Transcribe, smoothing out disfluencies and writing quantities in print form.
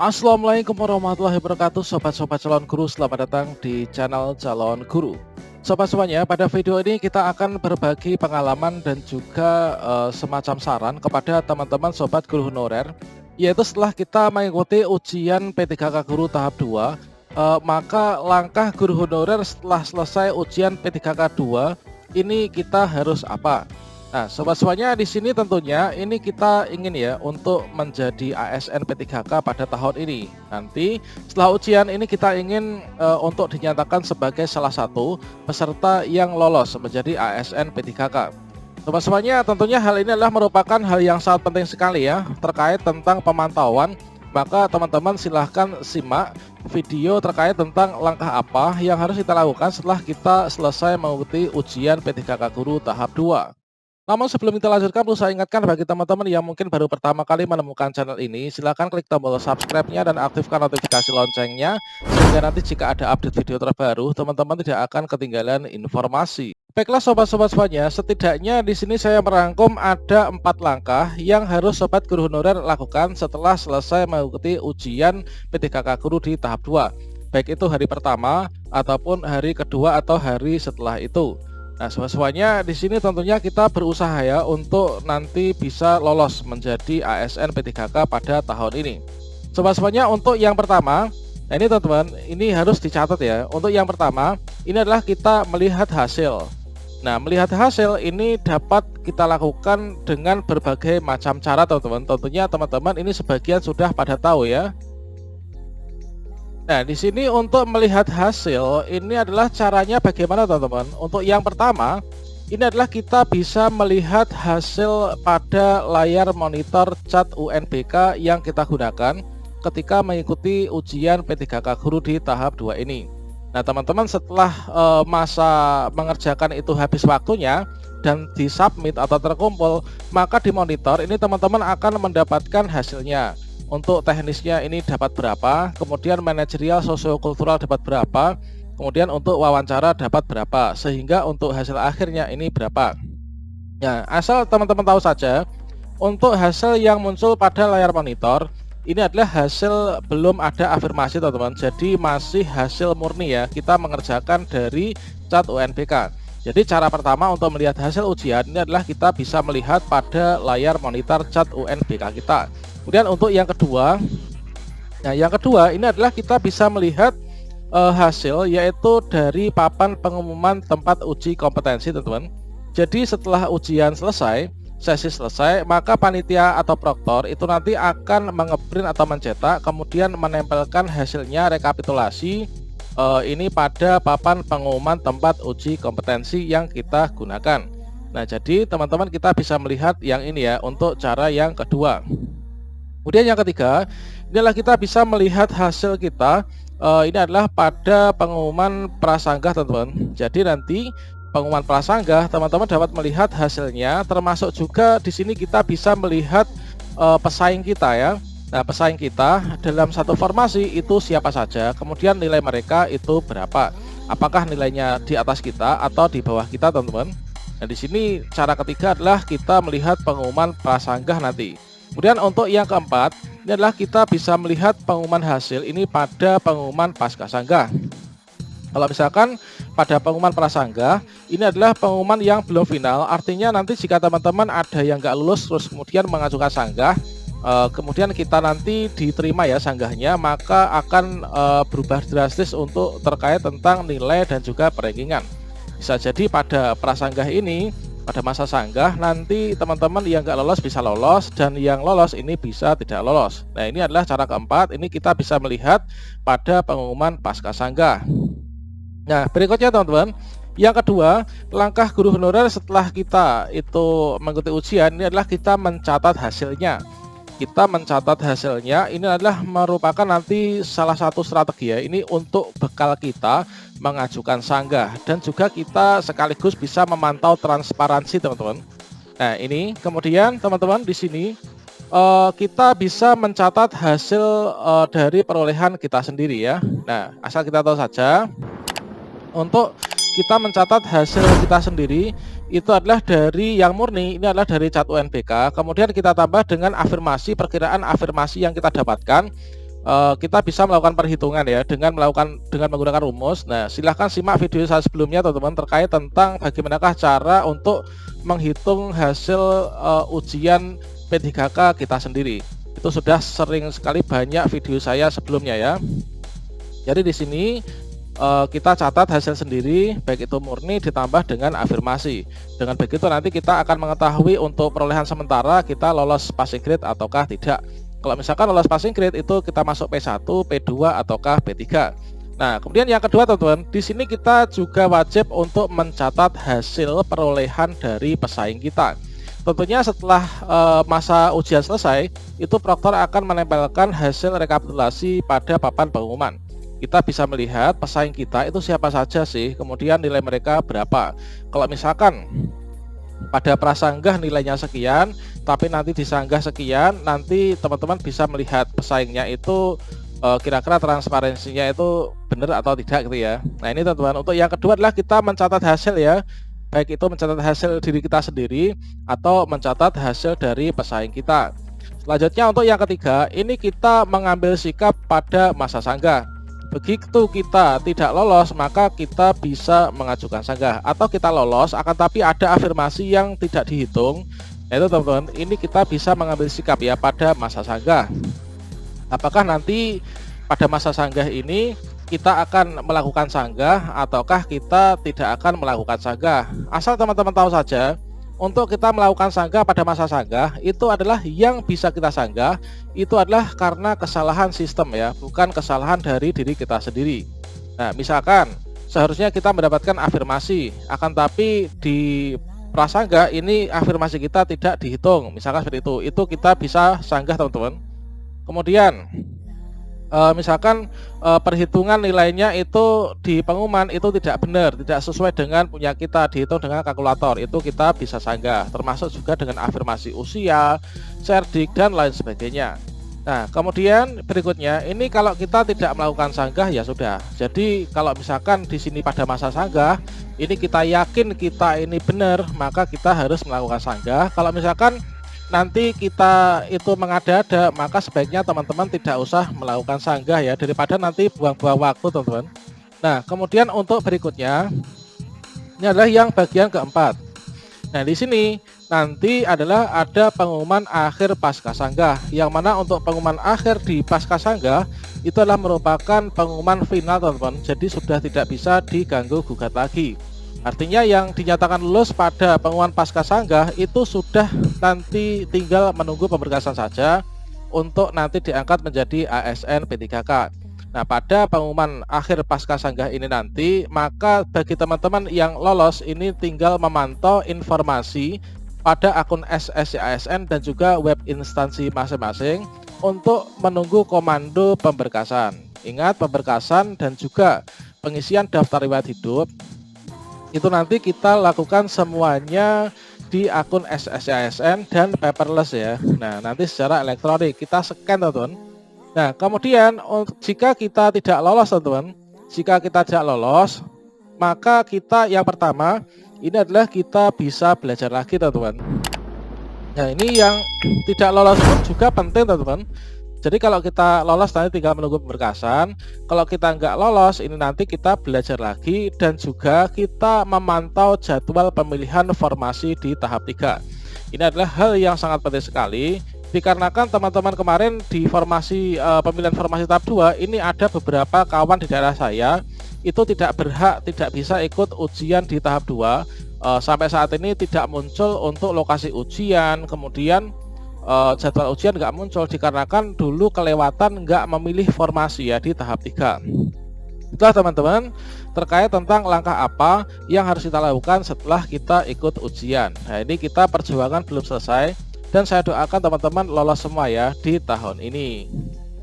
Assalamualaikum warahmatullahi wabarakatuh. Sobat-sobat calon guru, selamat datang di channel Calon Guru. Sobat semuanya, pada video ini kita akan berbagi pengalaman dan juga semacam saran kepada teman-teman sobat guru honorer, yaitu setelah kita mengikuti ujian P3K Guru tahap 2, maka langkah guru honorer setelah selesai ujian P3K 2 ini kita harus apa? Nah, sobat semuanya, di sini tentunya ini kita ingin ya untuk menjadi ASN P3K pada tahun ini. Nanti setelah ujian ini kita ingin untuk dinyatakan sebagai salah satu peserta yang lolos menjadi ASN P3K. Sobat semuanya, tentunya hal ini adalah merupakan hal yang sangat penting sekali ya terkait tentang pemantauan. Maka teman-teman silahkan simak video terkait tentang langkah apa yang harus kita lakukan setelah kita selesai mengikuti ujian P3K Guru tahap 2. Namun sebelum kita lanjutkan, perlu saya ingatkan bagi teman-teman yang mungkin baru pertama kali menemukan channel ini, silahkan klik tombol subscribe-nya dan aktifkan notifikasi loncengnya, sehingga nanti jika ada update video terbaru, teman-teman tidak akan ketinggalan informasi. Baiklah sobat-sobat semuanya, setidaknya di sini saya merangkum ada 4 langkah yang harus sobat guru honorer lakukan setelah selesai mengikuti ujian P3K Guru di tahap 2. Baik itu hari pertama ataupun hari kedua atau hari setelah itu. Nah, semuanya di sini tentunya kita berusaha ya untuk nanti bisa lolos menjadi ASN P3K pada tahun ini. Semuanya untuk yang pertama, nah ini teman-teman, ini harus dicatat ya. Untuk yang pertama, ini adalah kita melihat hasil. Nah, melihat hasil ini dapat kita lakukan dengan berbagai macam cara teman-teman. Tentunya teman-teman ini sebagian sudah pada tahu ya. Nah, di sini untuk melihat hasil ini adalah caranya bagaimana teman-teman. Untuk yang pertama, ini adalah kita bisa melihat hasil pada layar monitor cat UNBK yang kita gunakan ketika mengikuti ujian P3K Guru di tahap 2 ini. Nah, teman-teman setelah masa mengerjakan itu habis waktunya dan disubmit atau terkumpul, maka di monitor ini teman-teman akan mendapatkan hasilnya. Untuk teknisnya ini dapat berapa, kemudian manajerial sosiokultural dapat berapa, kemudian untuk wawancara dapat berapa, sehingga untuk hasil akhirnya ini berapa. Ya, asal teman-teman tahu saja, untuk hasil yang muncul pada layar monitor, ini adalah hasil belum ada afirmasi teman-teman, jadi masih hasil murni ya, kita mengerjakan dari cat UNBK. Jadi cara pertama untuk melihat hasil ujian ini adalah kita bisa melihat pada layar monitor cat UNBK kita. Kemudian untuk yang kedua, nah yang kedua ini adalah kita bisa melihat hasil yaitu dari papan pengumuman tempat uji kompetensi teman-teman. Jadi setelah ujian selesai, sesi selesai, maka panitia atau proktor itu nanti akan mengeprint atau mencetak, kemudian menempelkan hasilnya rekapitulasi ini pada papan pengumuman tempat uji kompetensi yang kita gunakan. Nah, jadi teman-teman kita bisa melihat yang ini ya untuk cara yang kedua. Kemudian yang ketiga, inilah kita bisa melihat hasil kita. Ini adalah pada pengumuman prasanggah teman-teman. Jadi nanti pengumuman prasanggah teman-teman dapat melihat hasilnya, termasuk juga di sini kita bisa melihat pesaing kita ya. Nah, pesaing kita dalam satu formasi itu siapa saja, kemudian nilai mereka itu berapa. Apakah nilainya di atas kita atau di bawah kita teman-teman. Nah, di sini cara ketiga adalah kita melihat pengumuman prasanggah nanti. Kemudian untuk yang keempat, ini adalah kita bisa melihat pengumuman hasil ini pada pengumuman pascasanggah. Kalau misalkan pada pengumuman prasanggah, ini adalah pengumuman yang belum final, artinya nanti jika teman-teman ada yang nggak lulus terus kemudian mengajukan sanggah, kemudian kita nanti diterima ya sanggahnya, maka akan berubah drastis untuk terkait tentang nilai dan juga perankingan. Bisa jadi pada prasanggah ini, pada masa sanggah nanti teman-teman yang nggak lolos bisa lolos dan yang lolos ini bisa tidak lolos. Nah, ini adalah cara keempat, ini kita bisa melihat pada pengumuman pasca sanggah. Nah, berikutnya teman-teman, yang kedua, langkah guru honorer setelah kita itu mengikuti ujian ini adalah kita mencatat hasilnya. Kita mencatat hasilnya ini adalah merupakan nanti salah satu strategi ya, ini untuk bekal kita mengajukan sanggah dan juga kita sekaligus bisa memantau transparansi teman-teman. Nah, ini kemudian teman-teman di sini kita bisa mencatat hasil dari perolehan kita sendiri ya. Nah, asal kita tahu saja untuk kita mencatat hasil kita sendiri itu adalah dari yang murni, ini adalah dari cat UNBK, kemudian kita tambah dengan afirmasi, perkiraan afirmasi yang kita dapatkan kita bisa melakukan perhitungan ya dengan menggunakan rumus. Nah, silahkan simak video saya sebelumnya teman-teman terkait tentang bagaimanakah cara untuk menghitung hasil ujian P3K kita sendiri. Itu sudah sering sekali banyak video saya sebelumnya ya. Jadi di sini kita catat hasil sendiri, baik itu murni ditambah dengan afirmasi. Dengan begitu nanti kita akan mengetahui untuk perolehan sementara kita lolos passing grade ataukah tidak. Kalau misalkan lolos passing grade itu kita masuk P1, P2 ataukah P3. Nah, kemudian yang kedua teman-teman, di sini kita juga wajib untuk mencatat hasil perolehan dari pesaing kita. Tentunya setelah masa ujian selesai, itu proktor akan menempelkan hasil rekapitulasi pada papan pengumuman. Kita bisa melihat pesaing kita itu siapa saja sih, kemudian nilai mereka berapa. Kalau misalkan pada prasanggah nilainya sekian, tapi nanti disanggah sekian, nanti teman-teman bisa melihat pesaingnya itu kira-kira transparansinya itu benar atau tidak gitu ya. Nah ini teman-teman, untuk yang kedua adalah kita mencatat hasil ya, baik itu mencatat hasil diri kita sendiri atau mencatat hasil dari pesaing kita. Selanjutnya untuk yang ketiga, ini kita mengambil sikap pada masa sanggah. Begitu kita tidak lolos, maka kita bisa mengajukan sanggah, atau kita lolos akan tapi ada afirmasi yang tidak dihitung. Yaitu teman-teman, ini kita bisa mengambil sikap ya pada masa sanggah. Apakah nanti pada masa sanggah ini kita akan melakukan sanggah ataukah kita tidak akan melakukan sanggah. Asal teman-teman tahu saja, untuk kita melakukan sanggah pada masa sanggah itu adalah yang bisa kita sanggah itu adalah karena kesalahan sistem ya, bukan kesalahan dari diri kita sendiri. Nah, misalkan seharusnya kita mendapatkan afirmasi, akan tapi di prasanggah ini afirmasi kita tidak dihitung, misalkan seperti itu kita bisa sanggah teman-teman. Kemudian misalkan perhitungan nilainya itu di pengumuman itu tidak benar, tidak sesuai dengan punya kita, dihitung dengan kalkulator, itu kita bisa sanggah. Termasuk juga dengan afirmasi usia, cerdik dan lain sebagainya. Nah, kemudian berikutnya ini kalau kita tidak melakukan sanggah ya sudah. Jadi kalau misalkan di sini pada masa sanggah ini kita yakin kita ini benar, maka kita harus melakukan sanggah. Kalau misalkan nanti kita itu mengada-ada, maka sebaiknya teman-teman tidak usah melakukan sanggah ya, daripada nanti buang-buang waktu teman-teman. Nah, kemudian untuk berikutnya ini adalah yang bagian keempat. Nah, di sini nanti adalah ada pengumuman akhir pasca sanggah, yang mana untuk pengumuman akhir di pasca sanggah itu adalah merupakan pengumuman final teman-teman. Jadi sudah tidak bisa diganggu gugat lagi. Artinya yang dinyatakan lulus pada pengumuman pasca sanggah itu sudah nanti tinggal menunggu pemberkasan saja untuk nanti diangkat menjadi ASN P3K. Nah, pada pengumuman akhir pasca sanggah ini nanti, maka bagi teman-teman yang lolos ini tinggal memantau informasi pada akun SSC ASN dan juga web instansi masing-masing untuk menunggu komando pemberkasan. Ingat, pemberkasan dan juga pengisian daftar riwayat hidup itu nanti kita lakukan semuanya di akun SSCASN dan paperless ya. Nah, nanti secara elektronik kita scan teman-teman. Nah, kemudian jika kita tidak lolos teman-teman, jika kita tidak lolos, maka kita yang pertama ini adalah kita bisa belajar lagi teman-teman. Nah, ini yang tidak lolos pun juga penting teman-teman. Jadi kalau kita lolos nanti tinggal menunggu pemberkasan. Kalau kita nggak lolos ini nanti kita belajar lagi dan juga kita memantau jadwal pemilihan formasi di tahap 3. Ini adalah hal yang sangat penting sekali dikarenakan teman-teman kemarin di formasi pemilihan formasi tahap 2 ini ada beberapa kawan di daerah saya itu tidak berhak, tidak bisa ikut ujian di tahap 2. Sampai saat ini tidak muncul untuk lokasi ujian, kemudian jadwal ujian nggak muncul dikarenakan dulu kelewatan nggak memilih formasi ya di tahap 3. Itulah teman-teman terkait tentang langkah apa yang harus kita lakukan setelah kita ikut ujian. Nah, ini kita perjuangan belum selesai dan saya doakan teman-teman lolos semua ya di tahun ini.